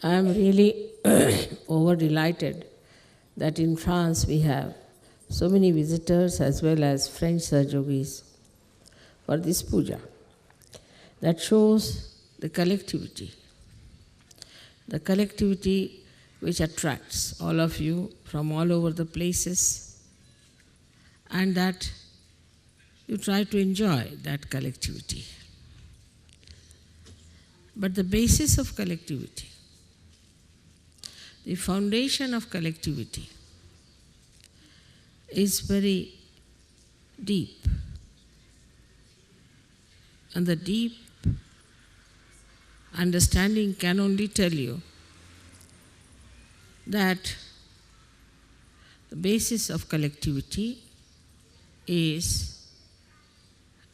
I am really over delighted that in France we have so many visitors as well as French Sahajogis for this puja. That shows the collectivity which attracts all of you from all over the places, and that you try to enjoy that collectivity. But the basis of collectivity, the foundation of collectivity is very deep. And the deep understanding can only tell you that the basis of collectivity is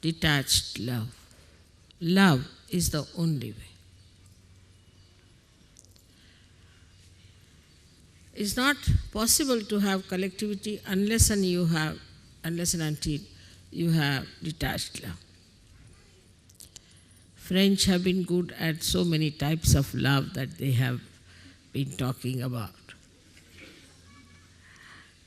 detached love. Love is the only way. It's not possible to have collectivity unless and until you have detached love. French have been good at so many types of love that they have been talking about.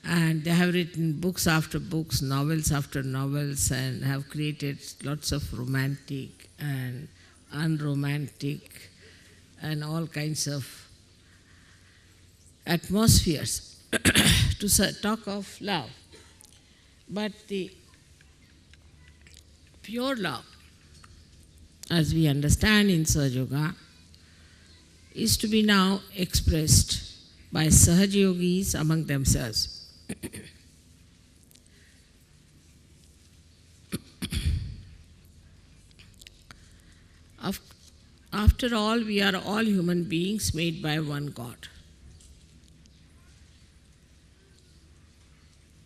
And they have written books after books, novels after novels, and have created lots of romantic and unromantic and all kinds of atmospheres to talk of love. But the pure love, as we understand in Sahaja Yoga, is to be now expressed by Sahaja Yogis among themselves. After all, we are all human beings made by one God.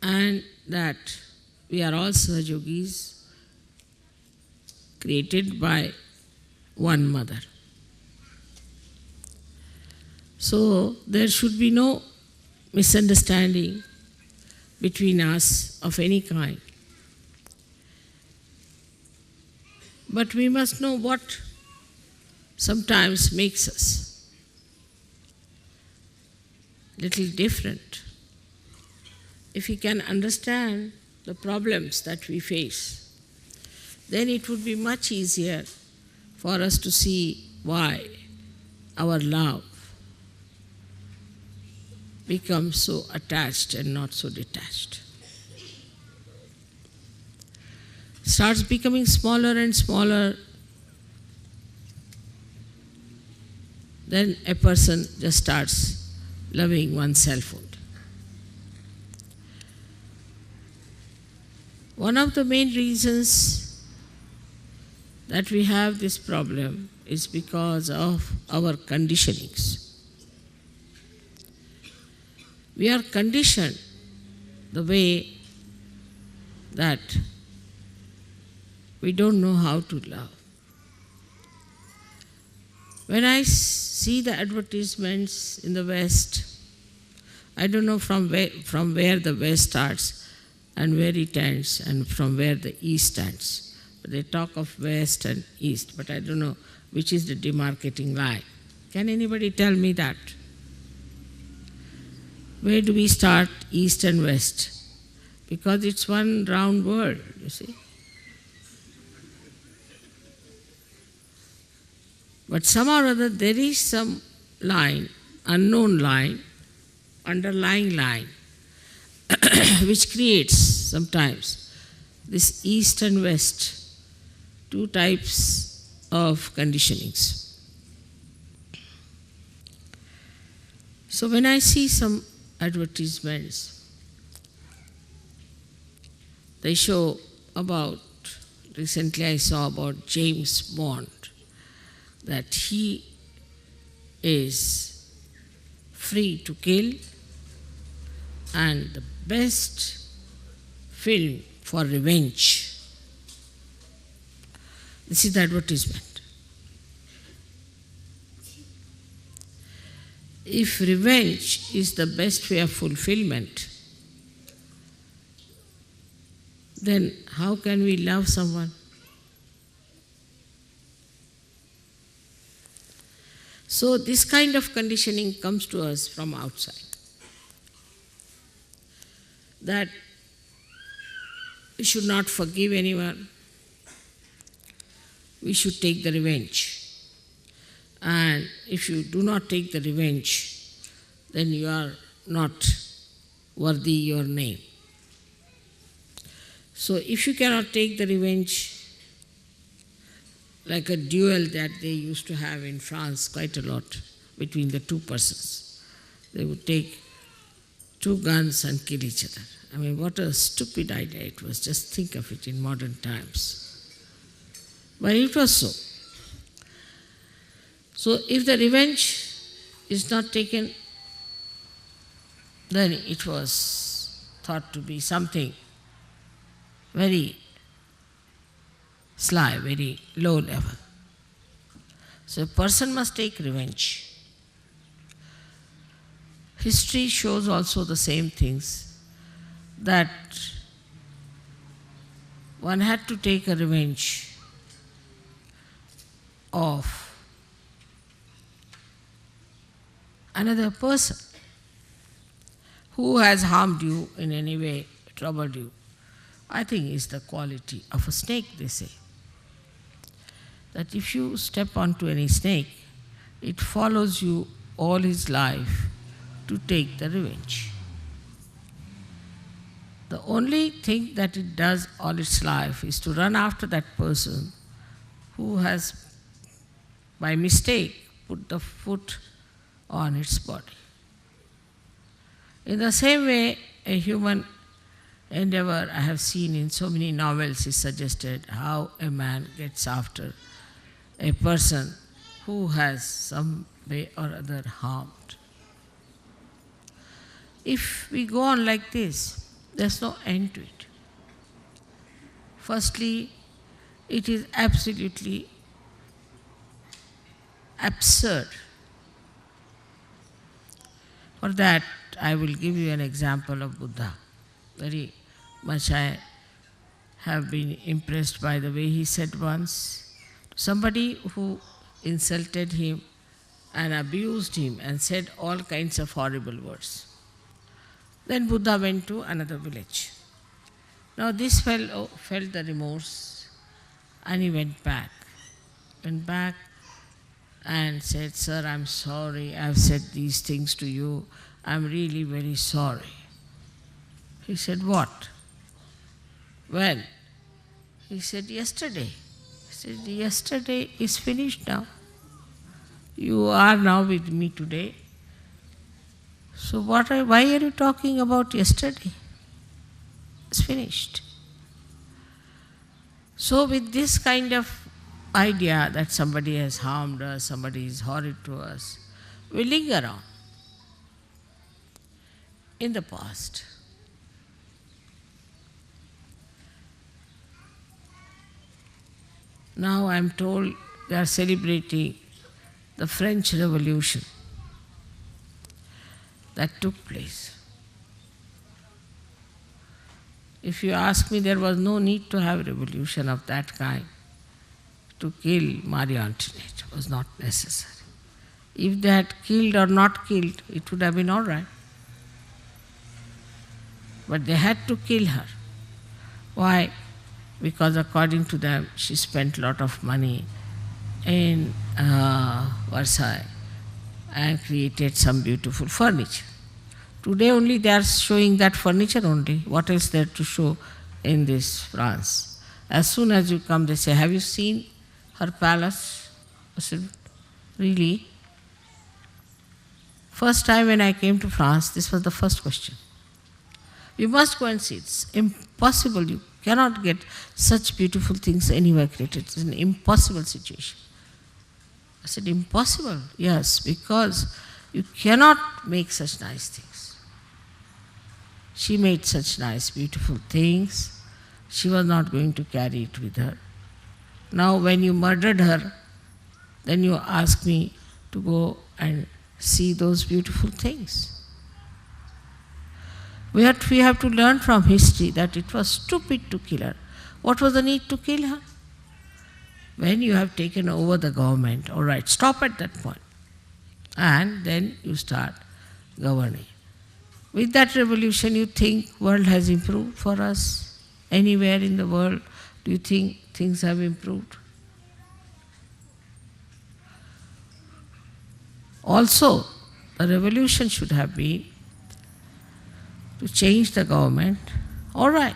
And that we are all Sahaja Yogis created by one mother. So there should be no misunderstanding between us of any kind. But we must know what sometimes makes us little different. If we can understand the problems that we face, then it would be much easier for us to see why our love becomes so attached and not so detached. Starts becoming smaller and smaller, then a person just starts loving oneself only. One of the main reasons that we have this problem is because of our conditionings. We are conditioned the way that we don't know how to love. When I see the advertisements in the West, I don't know from where the West starts and where it ends and from where the East ends. But they talk of West and East, but I don't know which is the demarcating line. Can anybody tell me that? Where do we start, East and West? Because it's one round world, you see. But somehow or other there is some line, unknown line, underlying line, which creates sometimes this East and West, two types of conditionings. So when I see some advertisements, they show about, recently I saw about James Bond, that he is free to kill and the best film for revenge. This is the advertisement. If revenge is the best way of fulfillment, then how can we love someone? So this kind of conditioning comes to us from outside. That we should not forgive anyone. We should take the revenge. And if you do not take the revenge, then you are not worthy your name. So if you cannot take the revenge, like a duel that they used to have in France quite a lot between the two persons. They would take two guns and kill each other. I mean, what a stupid idea it was. Just think of it in modern times. But it was so. So if the revenge is not taken, then it was thought to be something very sly, very low level. So a person must take revenge. History shows also the same things, that one had to take a revenge of another person who has harmed you in any way, troubled you. I think is the quality of a snake, they say. That if you step onto any snake, it follows you all his life to take the revenge. The only thing that it does all its life is to run after that person who has, by mistake, put the foot on its body. In the same way, a human endeavor I have seen in so many novels is suggested how a man gets after a person who has some way or other harmed. If we go on like this, there's no end to it. Firstly, it is absolutely absurd. For that, I will give you an example of Buddha. Very much I have been impressed by the way he said once, somebody who insulted him and abused him and said all kinds of horrible words. Then Buddha went to another village. Now this fellow felt the remorse and he went back. Went back and said, "Sir, I'm sorry, I've said these things to you. I'm really very sorry." He said, "What?" "When?" He said, "Yesterday." He said, "Yesterday is finished now. You are now with me today. So why are you talking about yesterday? It's finished." So with this kind of idea that somebody has harmed us, somebody is horrid to us, we linger on in the past. Now I am told they are celebrating the French Revolution that took place. If you ask me, there was no need to have a revolution of that kind to kill Marie Antoinette. It was not necessary. If they had killed or not killed, it would have been all right. But they had to kill her. Why? Because according to them, she spent a lot of money in Versailles and created some beautiful furniture. Today only they are showing that furniture only. What is there to show in this France? As soon as you come, they say, "Have you seen her palace?" I said, "Really?" First time when I came to France, this was the first question. You must go and see. It's impossible. You cannot get such beautiful things anywhere created. It's an impossible situation. I said, "Impossible?" "Yes, because you cannot make such nice things." She made such nice, beautiful things. She was not going to carry it with her. Now when you murdered her, then you ask me to go and see those beautiful things. We have to learn from history that it was stupid to kill her. What was the need to kill her? When you have taken over the government, all right, stop at that point. and then you start governing. With that revolution, you think world has improved for us? Anywhere in the world, do you think things have improved? Also, the revolution should have been to change the government, all right.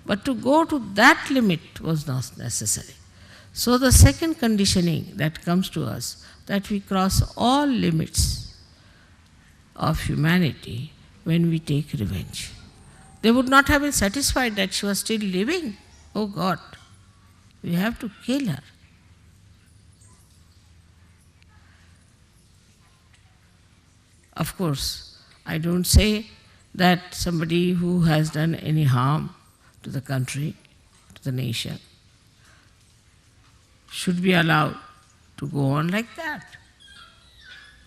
But to go to that limit was not necessary. So the second conditioning that comes to us, that we cross all limits of humanity when we take revenge. They would not have been satisfied that she was still living. Oh God, we have to kill her. Of course, I don't say that somebody who has done any harm to the country, to the nation, should be allowed to go on like that.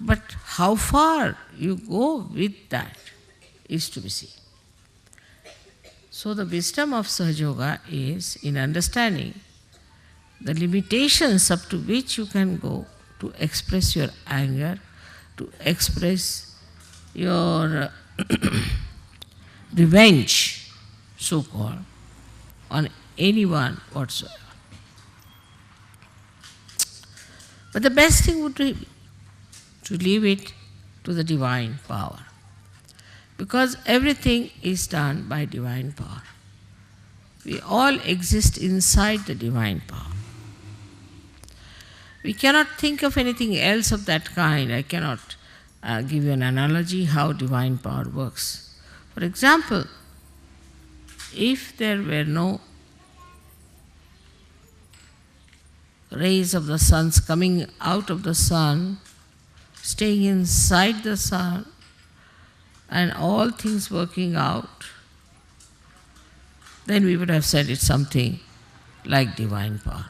But how far you go with that is to be seen. So the wisdom of Sahaja Yoga is in understanding the limitations up to which you can go to express your anger, to express your revenge, so-called, on anyone whatsoever. But the best thing would be to leave it to the divine power, because everything is done by divine power. We all exist inside the divine power. We cannot think of anything else of that kind. I cannot give you an analogy how divine power works. For example, if there were no rays of the sun coming out of the sun, staying inside the sun, and all things working out, then we would have said it's something like divine power.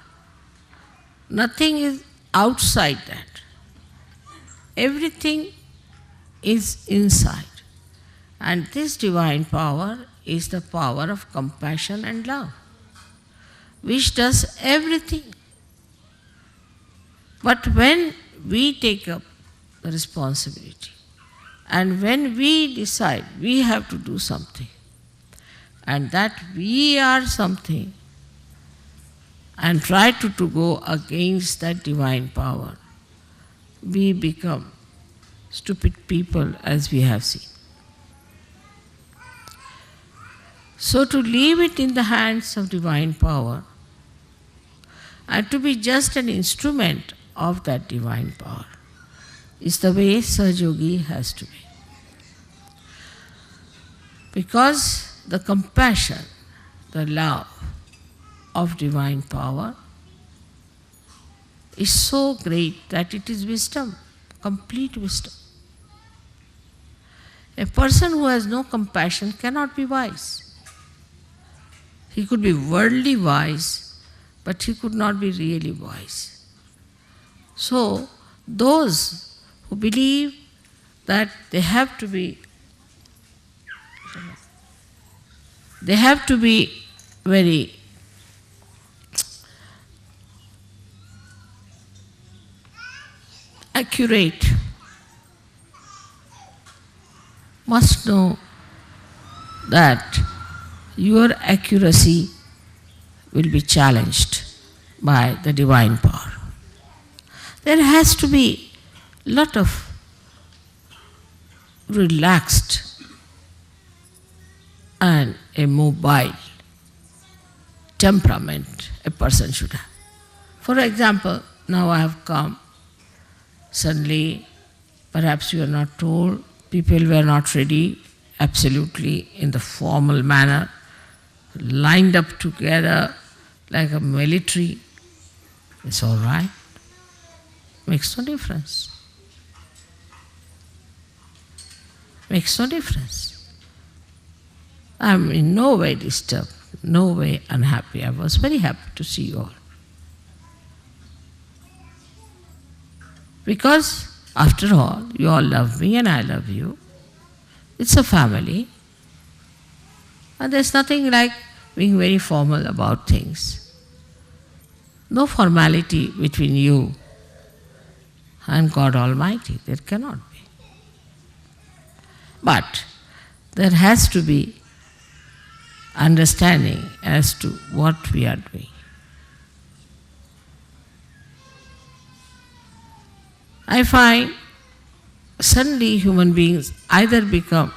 Nothing is outside that. Everything is inside. And this divine power is the power of compassion and love, which does everything. But when we take up the responsibility, and when we decide we have to do something, and that we are something, and try to go against that divine power, we become stupid people, as we have seen. So to leave it in the hands of divine power, and to be just an instrument of that divine power, is the way Sahaja Yogi has to be. Because the compassion, the love of divine power is so great that it is wisdom, complete wisdom. A person who has no compassion cannot be wise. He could be worldly wise, but he could not be really wise. So, those who believe that they have to be very accurate, must know that your accuracy will be challenged by the divine power. There has to be a lot of relaxed and a mobile temperament a person should have. For example, now I have come, suddenly, perhaps you are not told, people were not ready, absolutely in the formal manner, lined up together like a military. It's all right. Makes no difference. Makes no difference. I'm in no way disturbed, no way unhappy. I was very happy to see you all. Because, after all, you all love me and I love you. It's a family. And there's nothing like being very formal about things. No formality between you. and God Almighty. There cannot be. But there has to be understanding as to what we are doing. I find suddenly human beings either become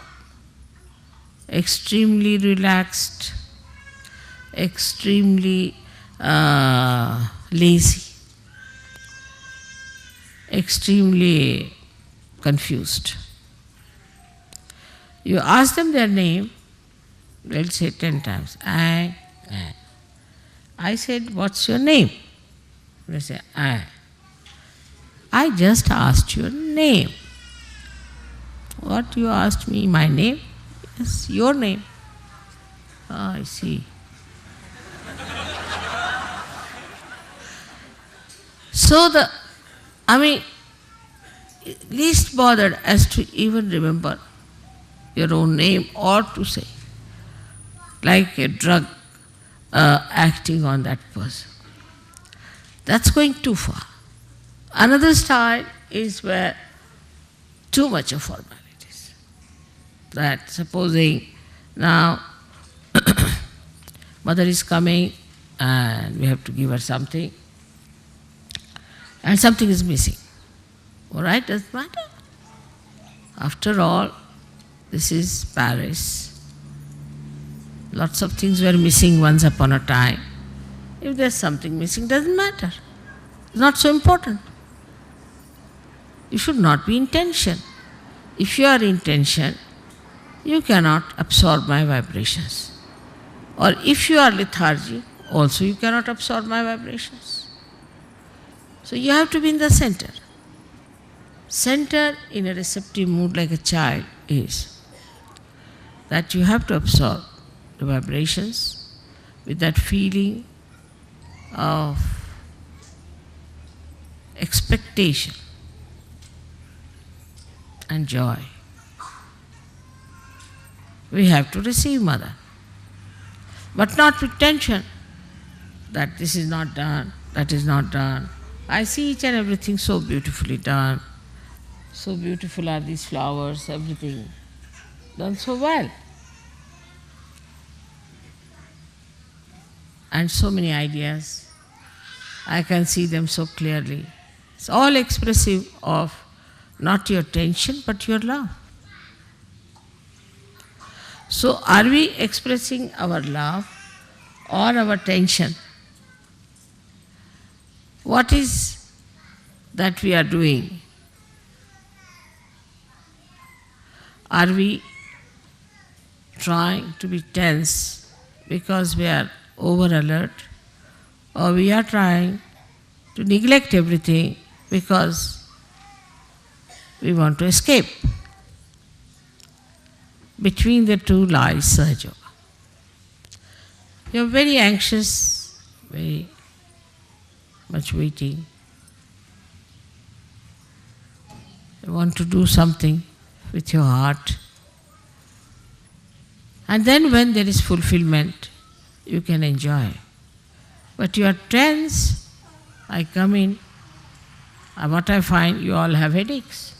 extremely relaxed, extremely lazy, extremely confused. You ask them their name, they'll say 10 times, I. I said, what's your name? They say, I. I just asked your name. What you asked me, my name? Yes, your name. Ah, I see. So least bothered as to even remember your own name or to say, like a drug acting on that person. That's going too far. Another style is where too much of formalities. That supposing now mother is coming and we have to give her something and something is missing. All right, doesn't matter. After all, this is Paris. Lots of things were missing once upon a time. If there's something missing, doesn't matter. It's not so important. You should not be in tension. If you are in tension, you cannot absorb my vibrations. Or if you are lethargic, also you cannot absorb my vibrations. So you have to be in the center. Center in a receptive mood like a child is that you have to absorb the vibrations with that feeling of expectation and joy. We have to receive mother, but not with tension that this is not done, that is not done. I see each and everything so beautifully done. So beautiful are these flowers, everything done so well. And so many ideas. I can see them so clearly. It's all expressive of not your tension, but your love. So are we expressing our love or our tension? What is that we are doing? Are we trying to be tense because we are over alert, or we are trying to neglect everything because we want to escape? Between the two lies Sahaja Yoga. You are very anxious, very much waiting. You want to do something with your heart. And then when there is fulfillment, you can enjoy. But you are tense, I come in, and what I find, you all have headaches.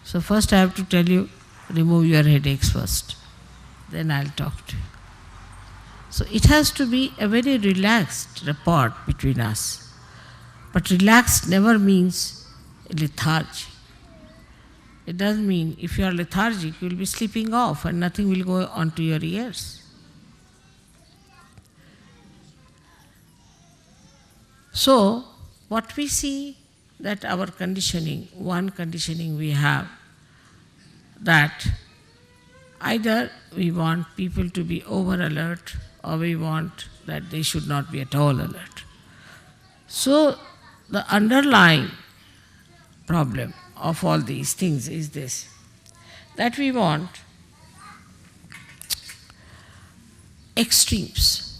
So first I have to tell you, remove your headaches first. Then I'll talk to you. So it has to be a very relaxed rapport between us. But relaxed never means lethargy. It doesn't mean if you are lethargic, you will be sleeping off and nothing will go onto your ears. So, what we see that our conditioning, one conditioning we have, that either we want people to be over alert or we want that they should not be at all alert. So, the underlying problem of all these things is this, that we want extremes.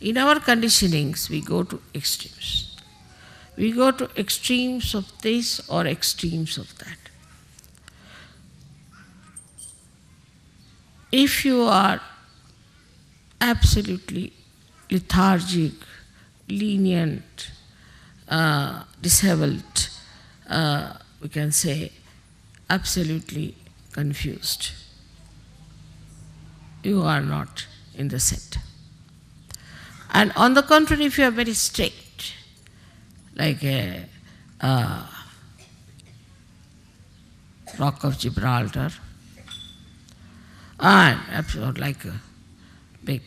In our conditionings, we go to extremes. We go to extremes of this or extremes of that. If you are absolutely lethargic, lenient, disabled, we can say, absolutely confused. You are not in the center. And on the contrary, if you are very strict, like a Rock of Gibraltar, and like a big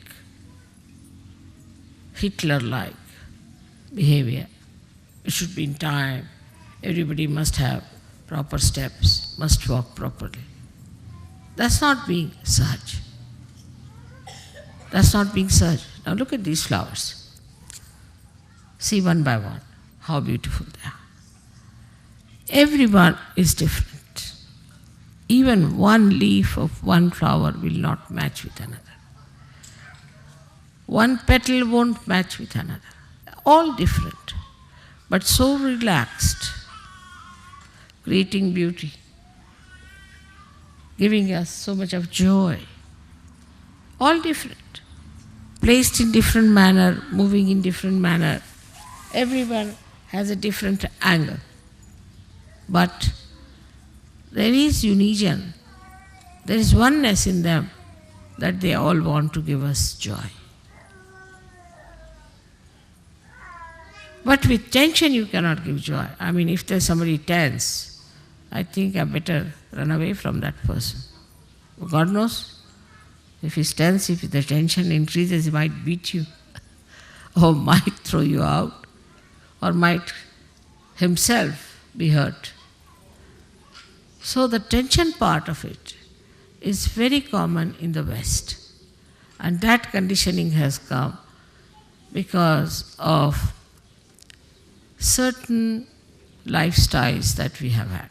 Hitler-like behavior, it should be in time, everybody must have proper steps, must walk properly. That's not being Sahaj. That's not being Sahaj. Now look at these flowers. See one by one how beautiful they are. Everyone is different. Even one leaf of one flower will not match with another. One petal won't match with another. All different, but so relaxed, creating beauty, giving us so much of joy. All different, placed in different manner, moving in different manner. Everyone has a different angle. But there is unison, there is oneness in them, that they all want to give us joy. But with tension you cannot give joy. I mean, if there's somebody tense, I think I better run away from that person. God knows, if he's tense, if the tension increases, he might beat you, or might throw you out, or might himself be hurt. So the tension part of it is very common in the West. And that conditioning has come because of certain lifestyles that we have had.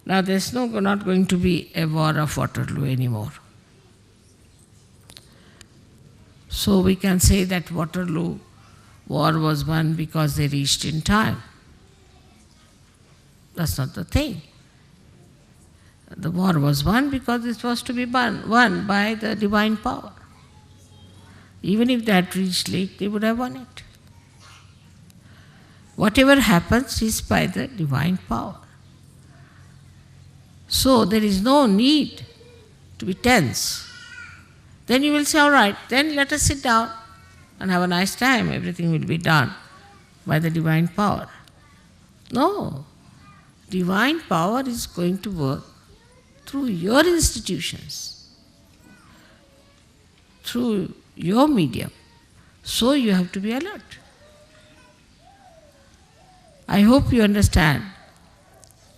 Now there's not going to be a war of Waterloo anymore. So we can say that Waterloo war was won because they reached in time. That's not the thing. The war was won because it was to be won by the divine power. Even if they had reached late, they would have won it. Whatever happens is by the divine power. So there is no need to be tense. Then you will say, all right, then let us sit down and have a nice time. Everything will be done by the divine power. No. Divine power is going to work through your institutions, through your medium. So you have to be alert. I hope you understand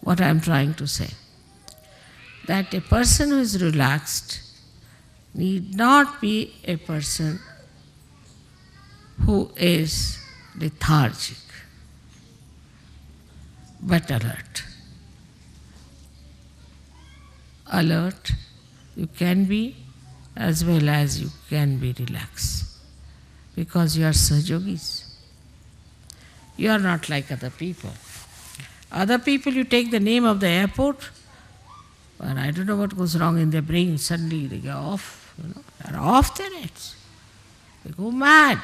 what I am trying to say. That a person who is relaxed need not be a person who is lethargic, but alert. Alert you can be as well as you can be relaxed, because you are Sahajogis. You are not like other people. Other people, you take the name of the airport, and I don't know what goes wrong in their brain, suddenly they go off, they're off their heads. They go mad.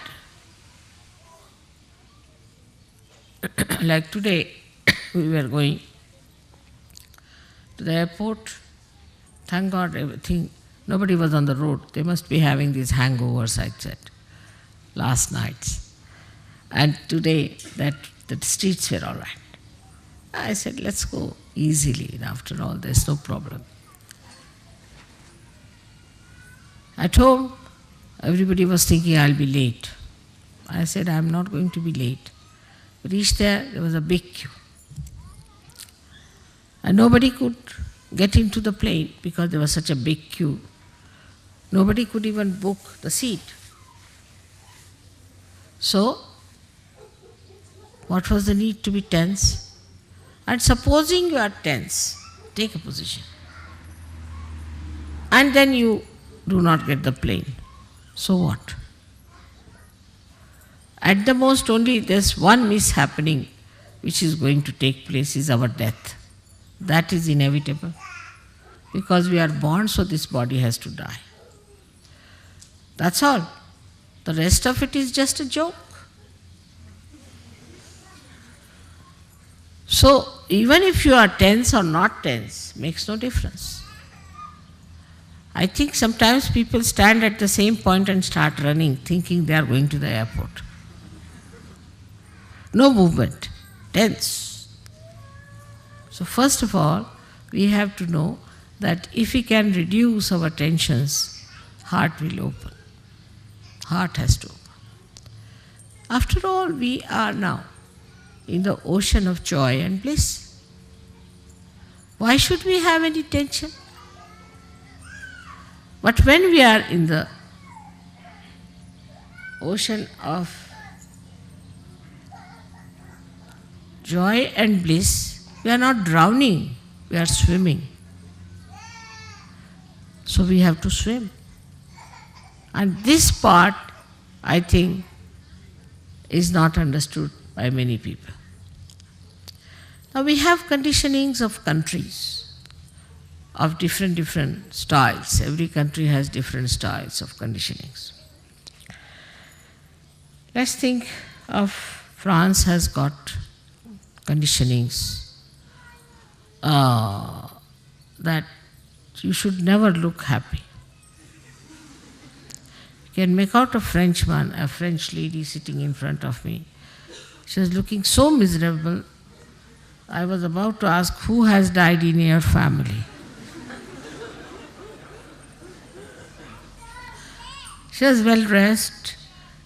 Like today, we were going to the airport. Thank God, everything, nobody was on the road. They must be having these hangovers, I said, last nights. And today, the streets were all right. I said, let's go easily. After all, there's no problem. At home, everybody was thinking I'll be late. I said, I'm not going to be late. We reached there was a big queue. And nobody could get into the plane because there was such a big queue. Nobody could even book the seat. So, what was the need to be tense? And supposing you are tense, take a position. And then you do not get the plane. So what? At the most only there's one mishappening which is going to take place, is our death. That is inevitable. Because we are born, so this body has to die. That's all. The rest of it is just a joke. So even if you are tense or not tense, makes no difference. I think sometimes people stand at the same point and start running, thinking they are going to the airport. No movement, tense. So first of all, we have to know that if we can reduce our tensions, heart will open. Heart has to open. After all, we are now in the ocean of joy and bliss. Why should we have any tension? But when we are in the ocean of joy and bliss, we are not drowning, we are swimming. So we have to swim. And this part, I think, is not understood by many people. Now we have conditionings of countries of different styles. Every country has different styles of conditionings. Let's think of France has got conditionings that you should never look happy. You can make out a Frenchman, a French lady sitting in front of me. She was looking so miserable. I was about to ask, who has died in your family? She was well dressed.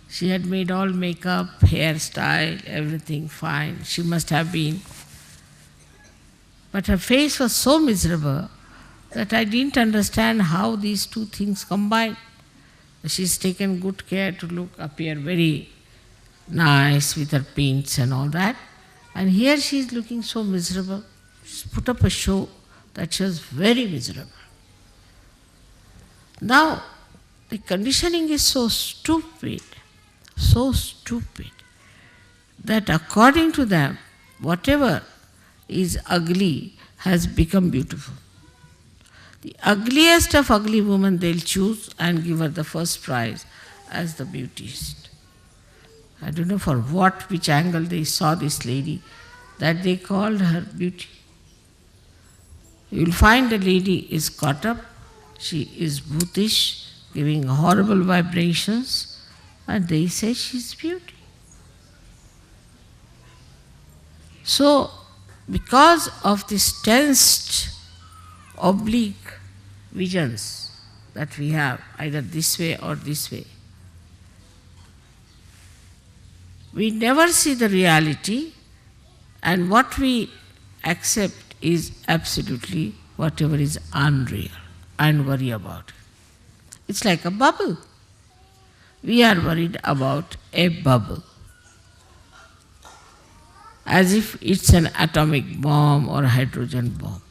She had made all makeup, hairstyle, everything fine. She must have been. But her face was so miserable that I didn't understand how these two things combine. She's taken good care to appear very nice with her paints and all that. And here she is looking so miserable. She's put up a show that she was very miserable. Now, the conditioning is so stupid, that according to them, whatever is ugly has become beautiful. The ugliest of ugly women they'll choose and give her the first prize as the beautiest. I don't know for which angle they saw this lady, that they called her beauty. You'll find the lady is caught up, she is bhutish, giving horrible vibrations, and they say she's beauty. So, because of these tensed, oblique visions that we have, either this way or this way, we never see the reality, and what we accept is absolutely whatever is unreal and worry about it. It's like a bubble. We are worried about a bubble, as if it's an atomic bomb or a hydrogen bomb.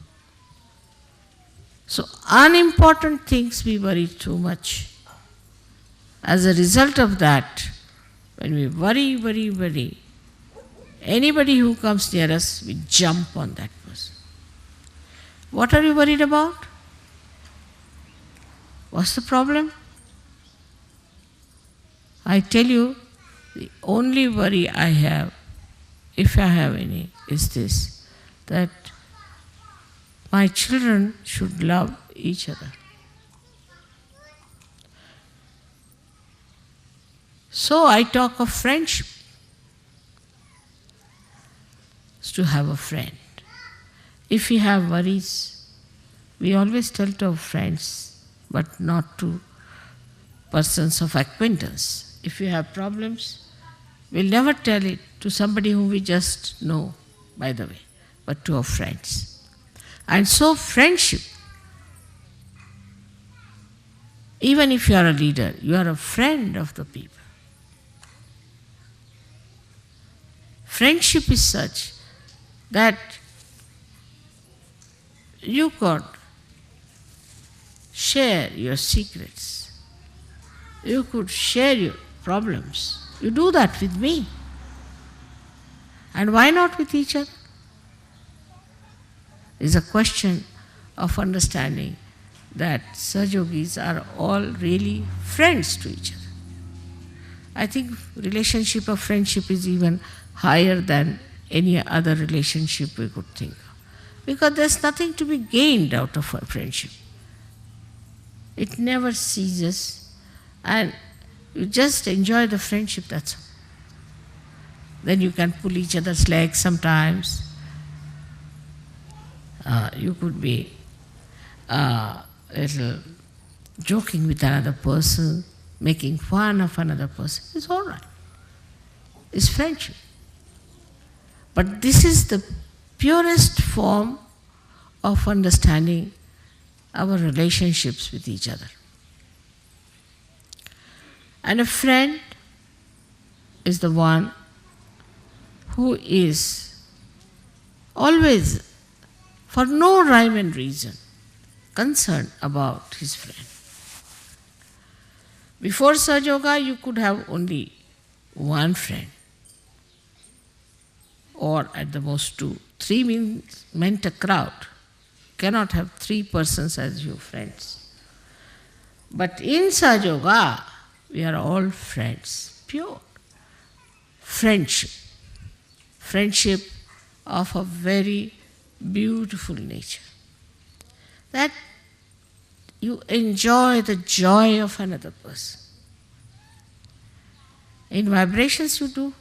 So unimportant things we worry too much. As a result of that, when we worry, anybody who comes near us, we jump on that person. What are you worried about? What's the problem? I tell you, the only worry I have, if I have any, is this, that my children should love each other. So I talk of friendship. It's to have a friend. If we have worries, we always tell to our friends, but not to persons of acquaintance. If we have problems, we'll never tell it to somebody whom we just know, by the way, but to our friends. And so friendship, even if you are a leader, you are a friend of the people. Friendship is such that you could share your secrets. You could share your problems. You do that with me. And why not with each other? It's a question of understanding that Sahajogis are all really friends to each other. I think relationship of friendship is even higher than any other relationship we could think of. Because there's nothing to be gained out of a friendship. It never ceases, and you just enjoy the friendship, that's all. Then you can pull each other's legs sometimes. You could be little joking with another person, making fun of another person. It's all right. It's friendship. But this is the purest form of understanding our relationships with each other. And a friend is the one who is always, for no rhyme and reason, concerned about his friend. Before Sahaja Yoga, you could have only one friend, or at the most two. Three meant a crowd. Cannot have three persons as your friends. But in Sahaja Yoga, we are all friends, pure friendship. Friendship of a very beautiful nature. That you enjoy the joy of another person. In vibrations you do.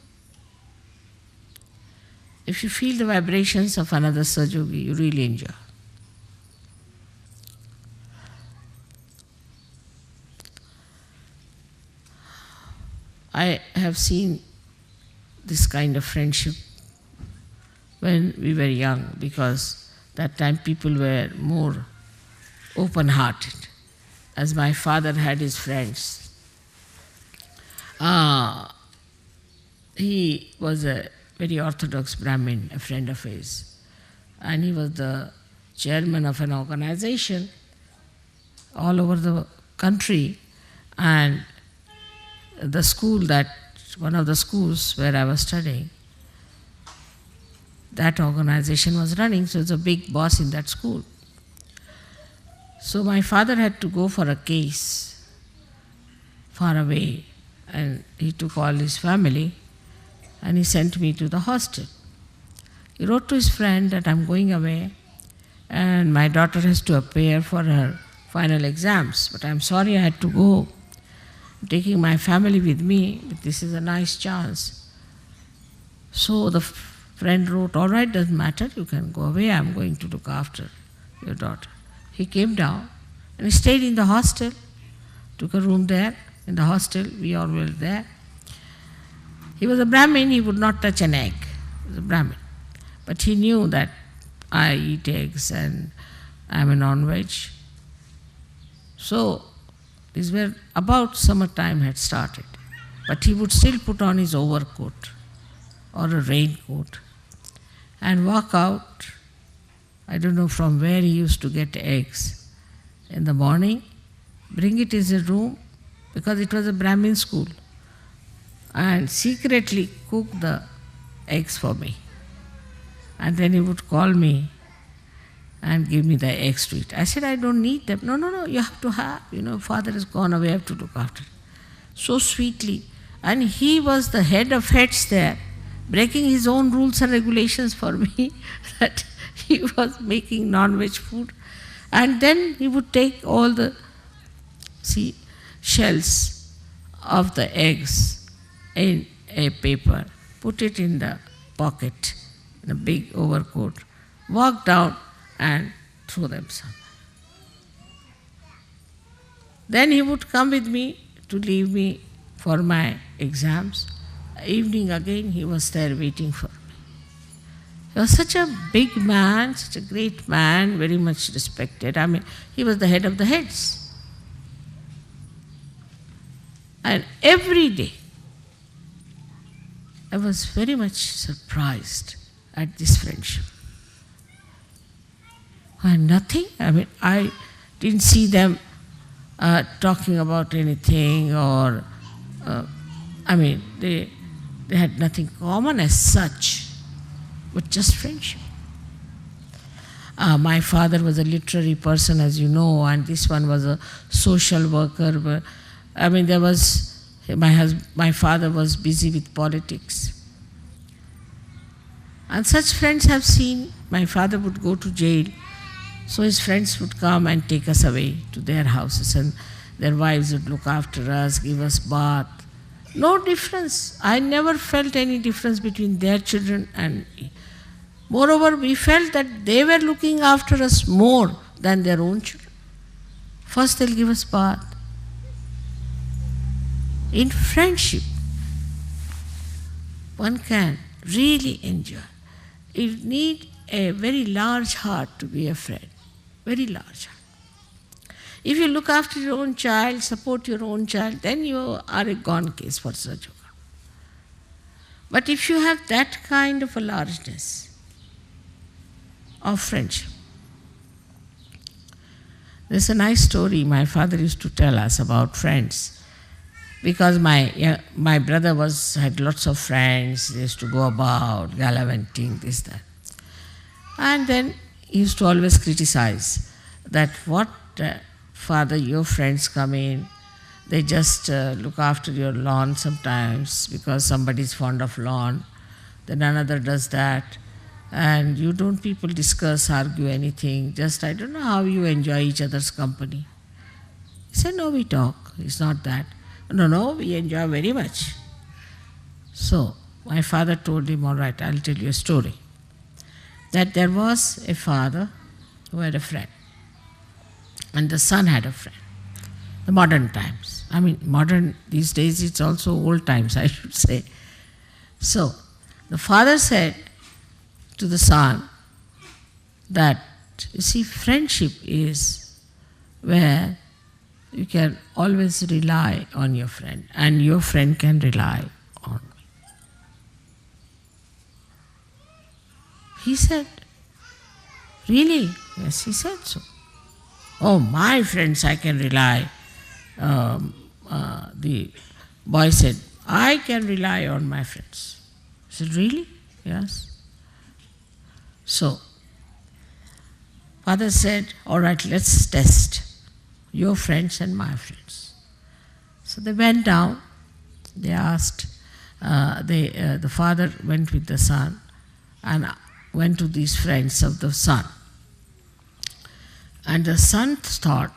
If you feel the vibrations of another Sahaja-yogi, you really enjoy. I have seen this kind of friendship when we were young, because that time people were more open-hearted. As my father had his friends, he was a very orthodox Brahmin, a friend of his, and he was the chairman of an organization all over the country, and the school one of the schools where I was studying, that organization was running, so he was a big boss in that school. So my father had to go for a case far away, and he took all his family and he sent me to the hostel. He wrote to his friend that I'm going away and my daughter has to appear for her final exams, but I'm sorry I had to go. I'm taking my family with me, but this is a nice chance. So the friend wrote, all right, doesn't matter, you can go away, I'm going to look after your daughter. He came down and he stayed in the hostel, took a room there in the hostel, we all were there. He was a Brahmin, he would not touch an egg. He was a Brahmin. But he knew that I eat eggs and I'm a non-veg. So these were about summertime had started. But he would still put on his overcoat or a raincoat and walk out. I don't know from where he used to get eggs in the morning, bring it in his room, because it was a Brahmin school, and secretly cook the eggs for me. And then he would call me and give me the eggs to eat. I said, I don't need them. No, you have to have. Father has gone away, I have to look after it. So sweetly. And he was the head of heads there, breaking his own rules and regulations for me, that he was making non-veg food. And then he would take all the shells of the eggs in a paper, put it in the pocket, in a big overcoat, walk down and throw them somewhere. Then he would come with me to leave me for my exams. Evening again he was there waiting for me. He was such a big man, such a great man, very much respected. He was the head of the heads. And every day I was very much surprised at this friendship. And nothing, I didn't see them talking about anything, or, they had nothing common as such, but just friendship. My father was a literary person, as you know, and this one was a social worker. My father was busy with politics. And such friends have seen my father would go to jail, so his friends would come and take us away to their houses, and their wives would look after us, give us bath. No difference. I never felt any difference between their children and me. Moreover, we felt that they were looking after us more than their own children. First they'll give us bath. In friendship, one can really enjoy. You need a very large heart to be a friend. Very large heart. If you look after your own child, support your own child, then you are a gone case for Sahaja Yoga. But if you have that kind of a largeness of friendship, there's a nice story my father used to tell us about friends. Because my brother had lots of friends, they used to go about, gallivanting, this, that. And then he used to always criticize that what father, your friends come in, they just look after your lawn sometimes because somebody is fond of lawn, then another does that, and you don't people discuss, argue anything, just I don't know how you enjoy each other's company. He said, no, we talk, it's not that. No, we enjoy very much. So my father told him, all right, I'll tell you a story. That there was a father who had a friend, and the son had a friend. The modern times. I mean, modern, these days it's also old times, I should say. So the father said to the son that, you see, friendship is where you can always rely on your friend, and your friend can rely on me. He said, really? Yes, he said so. Oh, my friends, I can rely. The boy said, I can rely on my friends. He said, really? Yes. So, father said, all right, let's test your friends and my friends. So they went down, they asked, the father went with the son and went to these friends of the son. And the son thought,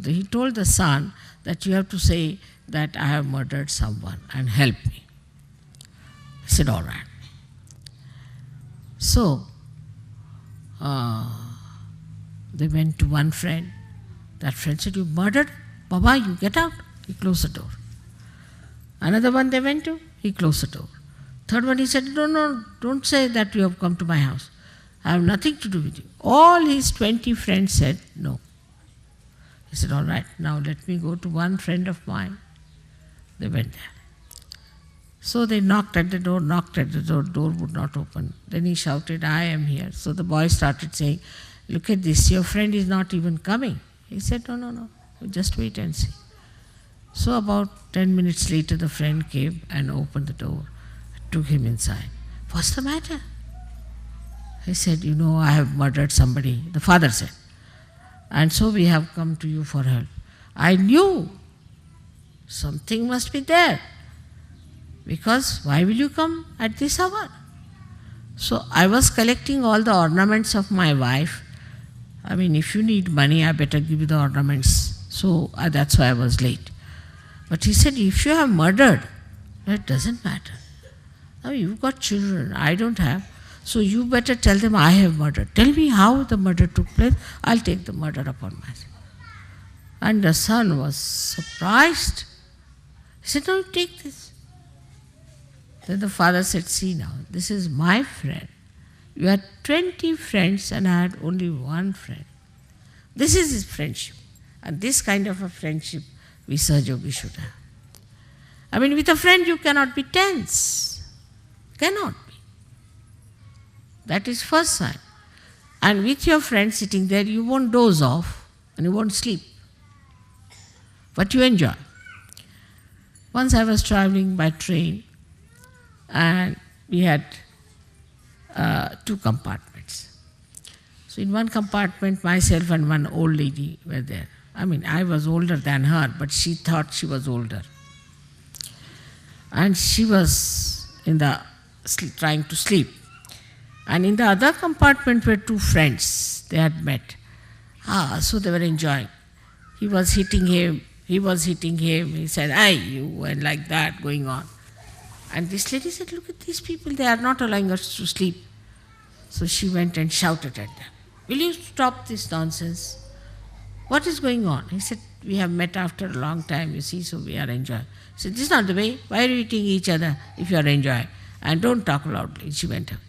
he told the son that you have to say that I have murdered someone and help me. He said, all right. So, they went to one friend. That friend said, you murdered? Baba, you get out. He closed the door. Another one they went to, he closed the door. Third one he said, no, don't say that you have come to my house. I have nothing to do with you. All his 20 friends said no. He said, all right, now let me go to one friend of mine. They went there. So they knocked at the door, door would not open. Then he shouted, I am here. So the boy started saying, look at this, your friend is not even coming. He said, no, just wait and see. So about 10 minutes later, the friend came and opened the door, took him inside. What's the matter? He said, I have murdered somebody. The father said, and so we have come to you for help. I knew something must be there, because why will you come at this hour? So I was collecting all the ornaments of my wife. I mean, if you need money, I better give you the ornaments. So that's why I was late. But he said, if you have murdered, it doesn't matter. Now you've got children, I don't have. So you better tell them I have murdered. Tell me how the murder took place. I'll take the murder upon myself. And the son was surprised. He said, no, take this. Then the father said, see now, this is my friend. You had 20 friends and I had only one friend. This is his friendship. And this kind of a friendship we Sahaja Yogi should have. I mean, with a friend you cannot be tense. Cannot be. That is first sign. And with your friend sitting there, you won't doze off and you won't sleep. But you enjoy. Once I was traveling by train and we had 2 compartments. So in one compartment, myself and one old lady were there. I mean, I was older than her, but she thought she was older. And she was in the trying to sleep. And in the other compartment were two friends they had met. So they were enjoying. He was hitting him, he was hitting him. He said, "Hey, you," and like that going on. And this lady said, "Look at these people, they are not allowing us to sleep." So she went and shouted at them, "Will you stop this nonsense? What is going on?" He said, "We have met after a long time, you see, so we are enjoying." He said, "This is not the way. Why are you hitting each other if you are enjoying? And don't talk loudly." She went away.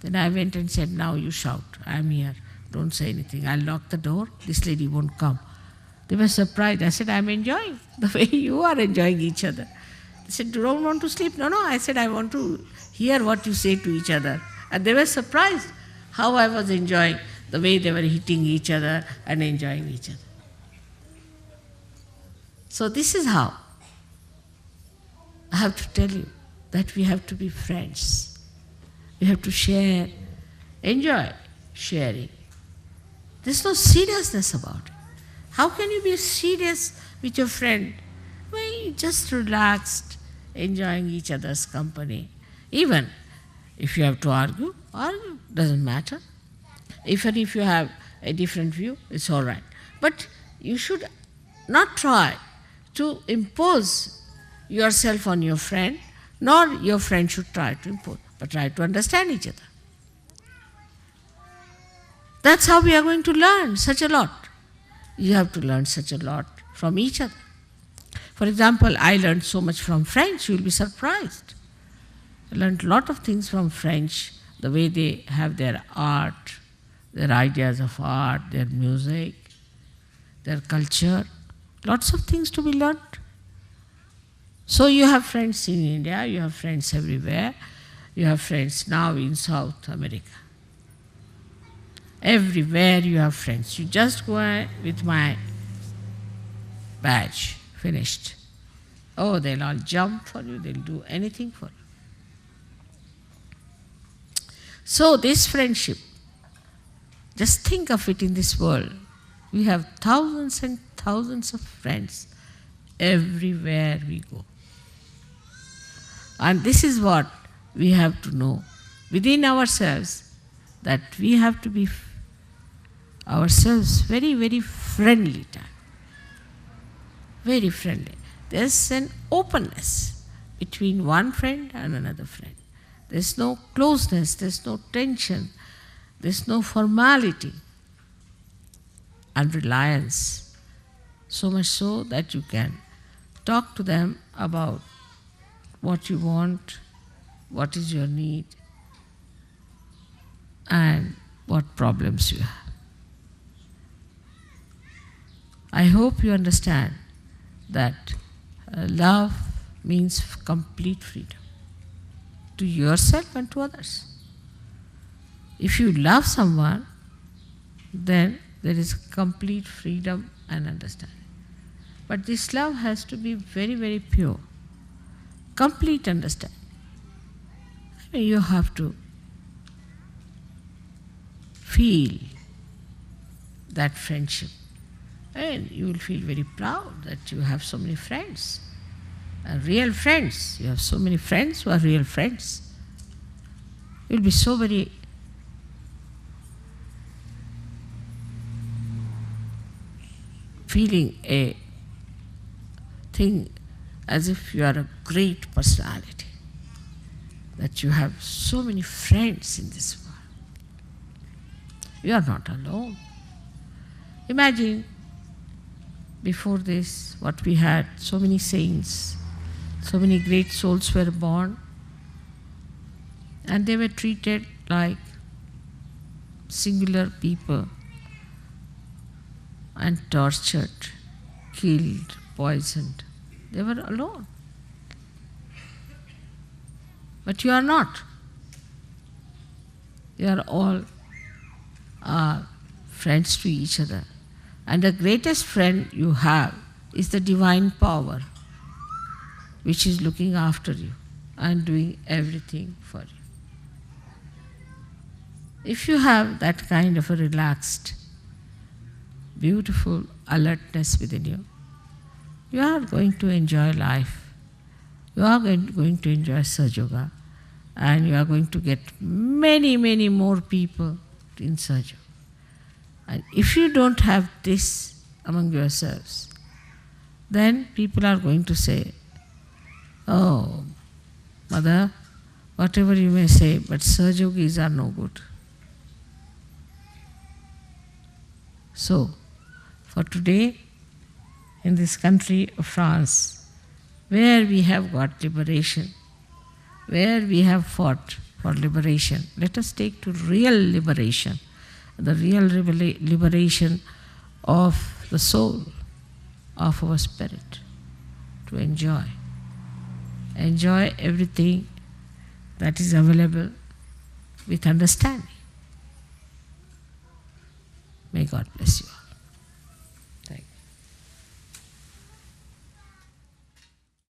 Then I went and said, "Now you shout. I am here. Don't say anything. I'll lock the door. This lady won't come." They were surprised. I said, "I'm enjoying the way you are enjoying each other." They said, "You don't want to sleep?" "No, no." I said, "I want to hear what you say to each other." And they were surprised how I was enjoying the way they were hitting each other and enjoying each other. So this is how I have to tell you that we have to be friends. We have to share, enjoy sharing. There's no seriousness about it. How can you be serious with your friend when you just relaxed, enjoying each other's company? Even if you have to argue, doesn't matter. Even if you have a different view, it's all right. But you should not try to impose yourself on your friend, nor your friend should try to impose, but try to understand each other. That's how we are going to learn such a lot. You have to learn such a lot from each other. For example, I learned so much from French, you will be surprised. I learned a lot of things from French, the way they have their art, their ideas of art, their music, their culture. Lots of things to be learned. So you have friends in India, you have friends everywhere, you have friends now in South America. Everywhere you have friends. You just go with my badge, finished. Oh, they'll all jump for you, they'll do anything for you. So this friendship, just think of it in this world. We have thousands and thousands of friends everywhere we go. And this is what we have to know within ourselves, that we have to be ourselves very, very friendly type. Very friendly. There's an openness between one friend and another friend. There's no closeness, there's no tension, there's no formality and reliance. So much so that you can talk to them about what you want, what is your need, and what problems you have. I hope you understand that love means complete freedom to yourself and to others. If you love someone, then there is complete freedom and understanding. But this love has to be very, very pure, complete understanding. I mean, you have to feel that friendship. And you will feel very proud that you have so many friends, real friends. You have so many friends who are real friends. You will be so very feeling a thing as if you are a great personality, that you have so many friends in this world. You are not alone. Imagine before this, what we had, so many saints, so many great souls were born, and they were treated like singular people and tortured, killed, poisoned. They were alone. But you are not. You are all friends to each other. And the greatest friend you have is the divine power, which is looking after you and doing everything for you. If you have that kind of a relaxed, beautiful alertness within you, you are going to enjoy life. You are going to enjoy Sahaja Yoga. and you are going to get many, many more people in Sahaja. And if you don't have this among yourselves, then people are going to say, oh, Mother, whatever you may say, but Sahajogis are no good. So, for today, in this country of France, where we have got liberation, where we have fought for liberation, let us take to real liberation, the real liberation of the soul, of our spirit, to enjoy. Enjoy everything that is available with understanding. May God bless you.